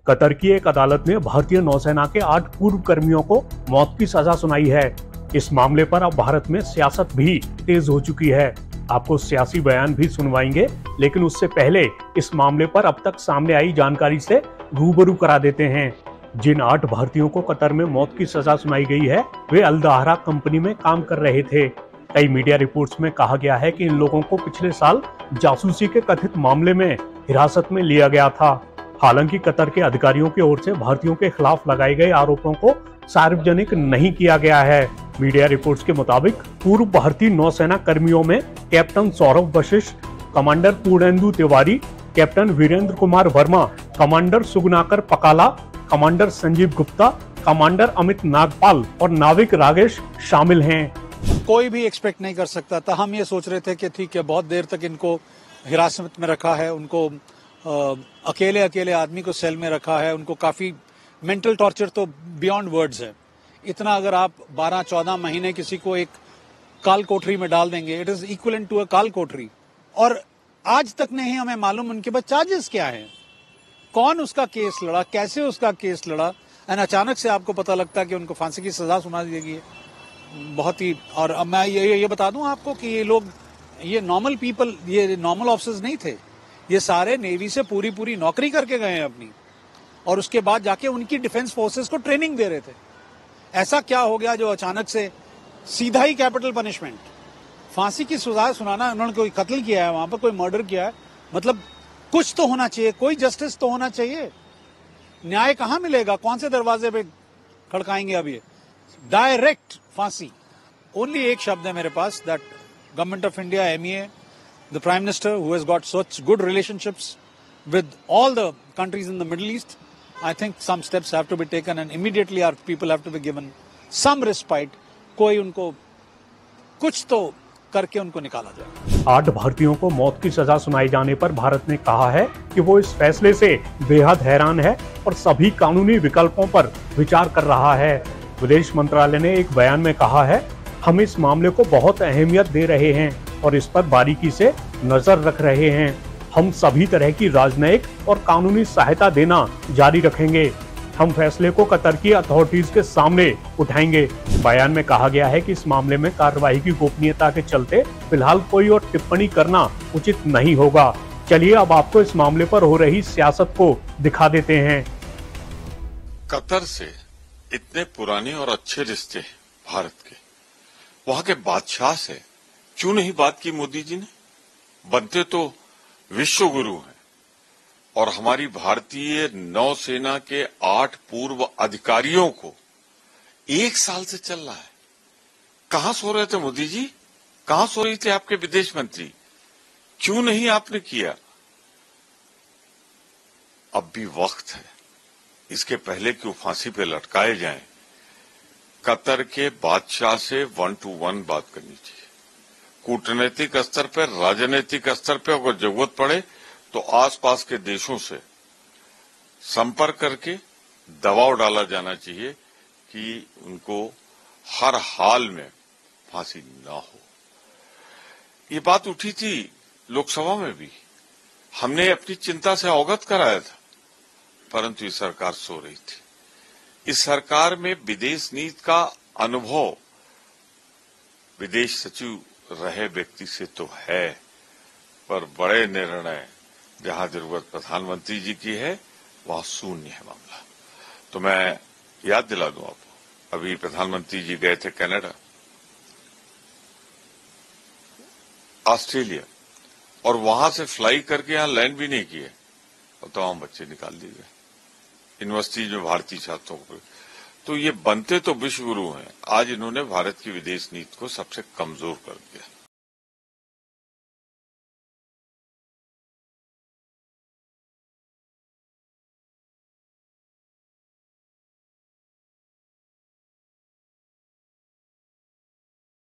Qatar की एक अदालत ने भारतीय नौसेना के 8 पूर्व कर्मियों को मौत की सजा सुनाई है। इस मामले पर अब भारत में सियासत भी तेज हो चुकी है। आपको सियासी बयान भी सुनवाएंगे, लेकिन उससे पहले इस मामले पर अब तक सामने आई जानकारी से रूबरू करा देते हैं। जिन 8 भारतीयों को कतर में मौत की सजा सुनाई गई है, वे अल दहरा कंपनी में काम कर रहे थे। कई मीडिया रिपोर्ट्स में कहा गया है कि इन लोगों को पिछले साल जासूसी के कथित मामले में हिरासत में लिया गया था। हालांकि कतर के अधिकारियों की ओर से भारतीयों के खिलाफ लगाए गए आरोपों को सार्वजनिक नहीं किया गया है। मीडिया रिपोर्ट्स के मुताबिक पूर्व भारतीय नौसेना कर्मियों में captain Saurabh Vashishtha, commander Purnendu Tiwari, captain Virendra Kumar Verma, commander Suganakar Pakala, commander Sanjeev Gupta, commander Amit Nagpal और नाविक रागेश शामिल हैं। कोई भी एक्सपेक्ट नहीं कर सकता था। हम ये सोच रहे थे कि ठीक है, बहुत देर तक इनको हिरासत में रखा है, उनको अकेले आदमी को सेल में रखा है, उनको काफी मेंटल टॉर्चर तो बियॉन्ड वर्ड्स है। इतना अगर आप 12-14 महीने किसी को एक काल कोठरी में डाल देंगे, it is equivalent to a काल कोठरी। और आज तक नहीं हमें मालूम उनके पास चार्जेस क्या है, कौन उसका केस लड़ा, कैसे उसका केस लड़ा, एंड अचानक से आपको पता लगता है कि उनको फांसी की सजा सुना दी गई है। बहुत ही। और अब मैं ये बता दूं आपको कि ये लोग, ये नॉर्मल पीपल, ये नॉर्मल ऑफिसर्स नहीं थे। ये सारे नेवी से पूरी नौकरी करके गए हैं अपनी, और उसके बाद जाके उनकी डिफेंस फोर्सेस को ट्रेनिंग दे रहे थे। ऐसा क्या हो गया जो अचानक से सीधा ही कैपिटल पनिशमेंट, फांसी की सजा सुनाना? उन्होंने कोई कत्ल किया है, वहां पर कोई मर्डर किया है, मतलब कुछ तो होना चाहिए, कोई जस्टिस तो होना चाहिए। न्याय कहां मिलेगा? कौन से दरवाजे पे खड़काएंगे? अब ये डायरेक्ट फांसी। ओनली एक शब्द है मेरे पास, that government of India, MEA, the Prime Minister, who has got such good relationships with all the countries in the Middle East, I think some steps have to be taken and immediately our people have to be given some respite. कोई उनको कुछ तो करके उनको निकाला जाए। 8 भारतीयों को मौत की सजा सुनाई जाने पर भारत ने कहा है कि वो इस फैसले से बेहद हैरान है और सभी कानूनी विकल्पों पर विचार कर रहा है। विदेश मंत्रालय ने एक बयान में कहा है, हम इस मामले को बहुत अहमियत दे रहे हैं और इस पर बारीकी से नजर रख रहे हैं। हम सभी तरह की राजनयिक और कानूनी सहायता देना जारी रखेंगे। हम फैसले को कतर की अथॉरिटीज के सामने उठाएंगे। बयान में कहा गया है कि इस मामले में कार्रवाई की गोपनीयता के चलते फिलहाल कोई और टिप्पणी करना उचित नहीं होगा। चलिए अब आपको इस मामले पर हो रही सियासत को दिखा देते हैं। कतर से इतने पुराने और अच्छे रिश्ते हैं भारत के, वहां के बादशाह से क्यों नहीं बात की मोदी जी ने? बनते तो विश्व गुरु हैं, और हमारी भारतीय नौसेना के 8 पूर्व अधिकारियों को 1 साल से चल रहा है। कहां सो रहे थे मोदी जी? कहां सो रही थे आपके विदेश मंत्री? क्यों नहीं आपने किया? अब भी वक्त है, इसके पहले कि वो फांसी पे लटकाए जाएं, कतर के बादशाह से 1 to 1 बात करनी चाहिए। कूटनीतिक स्तर पर, राजनीतिक स्तर पर अगर जरूरत पड़े तो आसपास के देशों से संपर्क करके दबाव डाला जाना चाहिए कि उनको हर हाल में फांसी न हो। ये बात उठी थी लोकसभा में भी, हमने अपनी चिंता से अवगत कराया था, परंतु ये सरकार सो रही थी। इस सरकार में विदेश नीति का अनुभव विदेश सचिव रहे व्यक्ति से तो है, पर बड़े निर्णय जहां जरूरत प्रधानमंत्री जी की है वहां शून्य है मामला। तो मैं याद दिला दूं आपको, अभी प्रधानमंत्री जी गए थे कनाडा, ऑस्ट्रेलिया, और वहां से फ्लाई करके यहां लैंड भी नहीं किए और तमाम बच्चे निकाल दिए गए यूनिवर्सिटी में भारतीय छात्रों को। तो ये बनते तो विश्व गुरु हैं, आज इन्होंने भारत की विदेश नीति को सबसे कमजोर कर दिया।